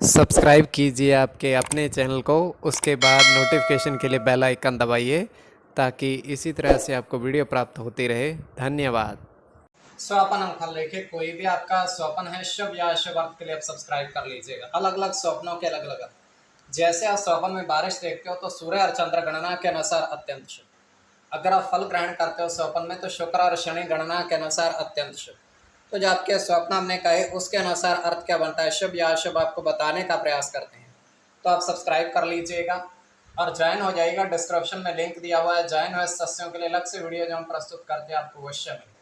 Subscribe कीजिए आपके अपने चैनल को, उसके बाद नोटिफिकेशन के लिए बेल आइकन दबाइए ताकि इसी तरह से आपको वीडियो प्राप्त होती रहे। धन्यवाद। स्वप्न फल देखिए, कोई भी आपका स्वप्न है शुभ या अशुभ अर्थ के लिए आप सब्सक्राइब कर लीजिएगा। अलग अलग स्वप्नों के अलग अलग अर्थ। जैसे आप स्वप्न में बारिश देखते हो तो सूर्य और चंद्र गणना के अनुसार अत्यंत शुभ। अगर आप फल ग्रहण करते हो स्वप्न में तो शुक्र और शनि गणना के अनुसार अत्यंत शुभ। तो जो आपके स्वप्न हमने कहे उसके अनुसार अर्थ क्या बनता है, शुभ या अशुभ, आपको बताने का प्रयास करते हैं। तो आप सब्सक्राइब कर लीजिएगा और ज्वाइन हो जाइएगा। डिस्क्रिप्शन में लिंक दिया हुआ है, ज्वाइन हुए सदस्यों के लिए अलग से वीडियो जो हम प्रस्तुत करते हैं आपको अवश्य मिले।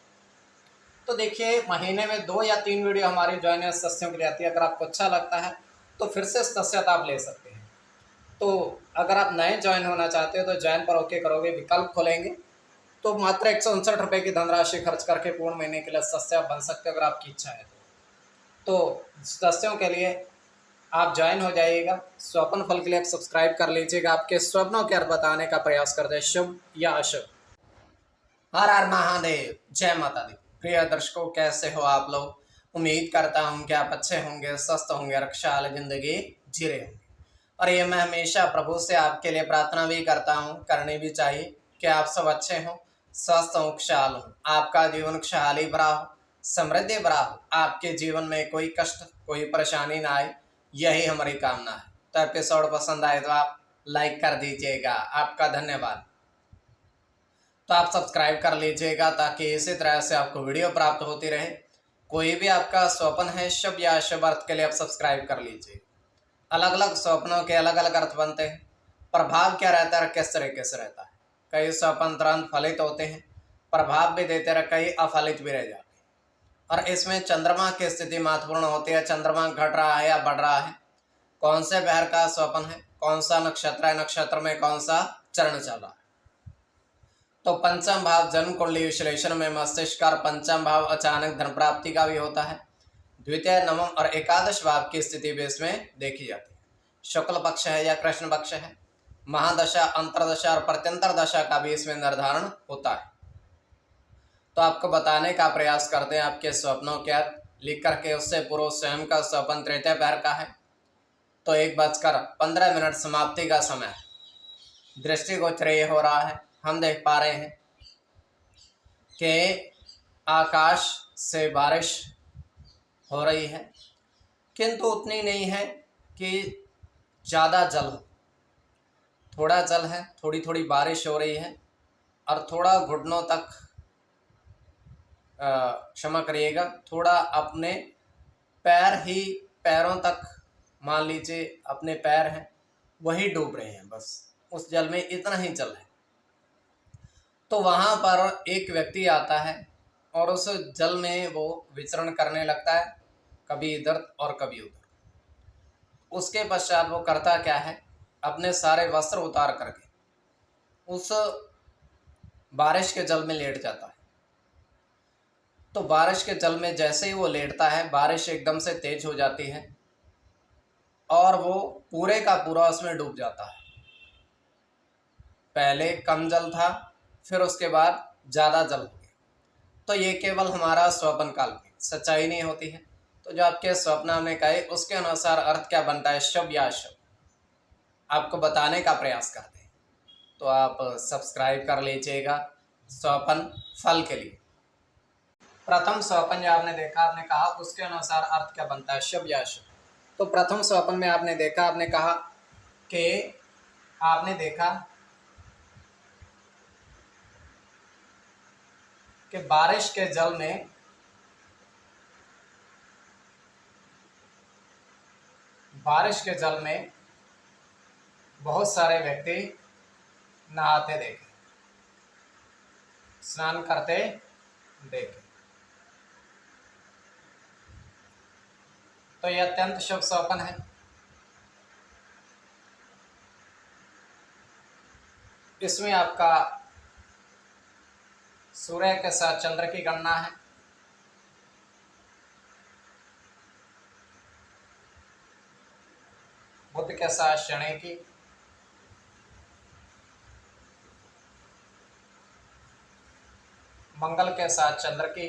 तो देखिए, महीने में 2 या 3 वीडियो हमारी ज्वाइन हुए सदस्यों के लिए आती है। अगर आपको अच्छा लगता है तो फिर से सदस्यता आप ले सकते हैं। तो अगर आप नए ज्वाइन होना चाहते हो तो ज्वाइन पर ओके करोगे, विकल्प खोलेंगे तो मात्र 159 रुपये की धनराशि खर्च करके पूर्ण महीने के लिए सदस्य बन सकते हो अगर आपकी इच्छा है तो सदस्यों के लिए आप ज्वाइन हो जाइएगा। स्वप्न फल के लिए आप सब्सक्राइब कर लीजिएगा। आपके स्वप्नों के अर्थ बताने का प्रयास करते हैं, शुभ या अशुभ। हर हर महादेव, जय माता दी। प्रिय दर्शकों, कैसे हो आप लोग? उम्मीद करता हूँ कि आप अच्छे होंगे, स्वस्थ होंगे, रक्षाल जिंदगी जी रहे होंगे। और ये मैं हमेशा प्रभु से आपके लिए प्रार्थना भी करता हूँ, करनी भी चाहिए कि आप सब अच्छे हों, स्वस्थ हों, खुशहाल हों, आपका जीवन खुशहाली भरा हो, समृद्धि भरा हो, आपके जीवन में कोई कष्ट कोई परेशानी ना आए, यही हमारी कामना है। तो एपिसोड पसंद आए तो आप लाइक कर दीजिएगा, आपका धन्यवाद। तो आप सब्सक्राइब कर लीजिएगा ताकि इसी तरह से आपको वीडियो प्राप्त होती रहे। कोई भी आपका स्वप्न है शुभ या अशुभ अर्थ के लिए आप सब्सक्राइब कर लीजिए। अलग अलग स्वप्नों के अलग अलग अर्थ बनते हैं। प्रभाव क्या रहता है, किस तरीके से रहता है। कई स्वप्न तुरंत फलित होते हैं, प्रभाव भी देते रहे, कई अफलित भी रह जाते हैं। और इसमें चंद्रमा की स्थिति महत्वपूर्ण होती है। चंद्रमा घट रहा है या बढ़ रहा है, कौन से पहर का स्वप्न है, कौन सा नक्षत्र है, नक्षत्र में कौन सा चरण चल रहा है। तो पंचम भाव जन्म कुंडली विश्लेषण में मस्तिष्क का पंचम भाव अचानक धन प्राप्ति का भी होता है। द्वितीय, नवम और एकादश भाव की स्थिति भी इसमें देखी जाती है। शुक्ल पक्ष है या कृष्ण पक्ष है, महादशा, अंतरदशा और प्रत्यंतर दशा का भी इसमें निर्धारण होता है। तो आपको बताने का प्रयास करते हैं आपके स्वप्नों क्या लिख करके। उससे पूर्व स्वयं का स्वप्न तृतीय पैर का है तो 1:15 समाप्ति का समय है। दृष्टिगोचर ये हो रहा है, हम देख पा रहे हैं कि आकाश से बारिश हो रही है, किंतु उतनी नहीं है कि ज़्यादा जल हो। थोड़ा जल है, थोड़ी थोड़ी बारिश हो रही है और थोड़ा घुटनों तक, क्षमा करिएगा, थोड़ा अपने पैरों तक, मान लीजिए अपने पैर हैं वही डूब रहे हैं, बस उस जल में इतना ही जल है। तो वहाँ पर एक व्यक्ति आता है और उस जल में वो विचरण करने लगता है, कभी इधर और कभी उधर। उसके पश्चात वो करता क्या है, अपने सारे वस्त्र उतार करके उस बारिश के जल में लेट जाता है। तो बारिश के जल में जैसे ही वो लेटता है, बारिश एकदम से तेज हो जाती है और वो पूरे का पूरा उसमें डूब जाता है। पहले कम जल था, फिर उसके बाद ज़्यादा जल हो गया। तो ये केवल हमारा स्वप्न काल में, सच्चाई नहीं होती है। तो जो आपके स्वप्न में कहे उसके अनुसार अर्थ क्या बनता है, शुभ या अशुभ, आपको बताने का प्रयास करते हैं। तो आप सब्सक्राइब कर लीजिएगा स्वप्न फल के लिए। प्रथम स्वप्न जो आपने देखा, आपने कहा उसके अनुसार अर्थ क्या बनता है, शुभ या अशुभ। तो प्रथम स्वप्न में आपने देखा, आपने कहा कि आपने देखा कि बारिश के जल में बहुत सारे व्यक्ति नहाते देखे, स्नान करते देखे। तो यह अत्यंत शुभ स्वप्न है। इसमें आपका सूर्य के साथ चंद्र की गणना है, बुध के साथ शनि की, मंगल के साथ चंद्र की,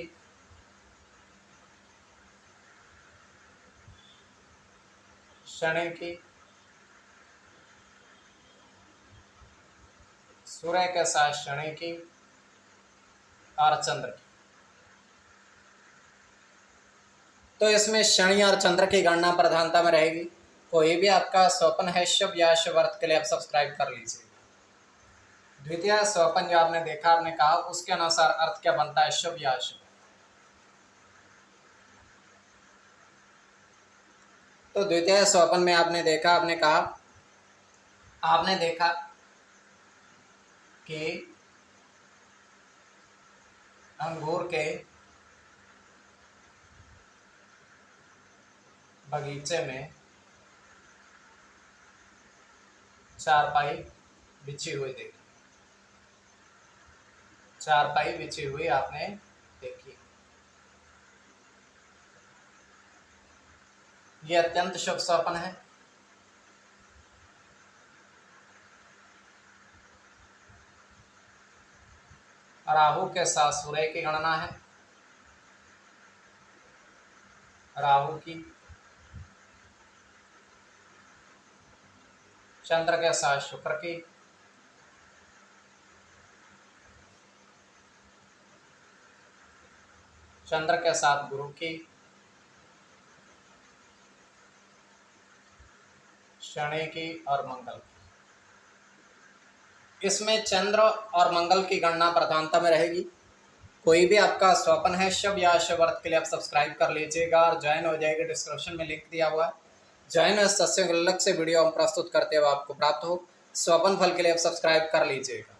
शनि की, सूर्य के साथ शनि की और चंद्र की। तो इसमें शनि और चंद्र की गणना प्रधानता में रहेगी। कोई भी आपका स्वप्न है शुभ या शुभ अर्थ के लिए आप सब्सक्राइब कर लीजिए। द्वितीय स्वप्न जो आपने देखा, आपने कहा उसके अनुसार अर्थ क्या बनता है, शुभ या अशुभ। तो द्वितीय स्वप्न में आपने देखा, आपने कहा, आपने देखा कि अंगूर के बगीचे में चारपाई बिछी हुई देखी, चारपाई बिछी हुई आपने देखी। यह अत्यंत शुभ स्वप्न है। राहु के साथ सूर्य की गणना है, राहु की, चंद्र के साथ शुक्र की, चंद्र के साथ गुरु की, शनि की और मंगल की। इसमें चंद्र और मंगल की गणना प्रधानता में रहेगी। कोई भी आपका स्वप्न है शुभ या अशुभ अर्थ के लिए आप सब्सक्राइब कर लीजिएगा और ज्वाइन हो जाएगा। डिस्क्रिप्शन में लिंक दिया हुआ है, ज्वाइन हो, सत्संग अलग से वीडियो हम प्रस्तुत करते हुए आपको प्राप्त हो। स्वप्न फल के लिए आप सब्सक्राइब कर लीजिएगा।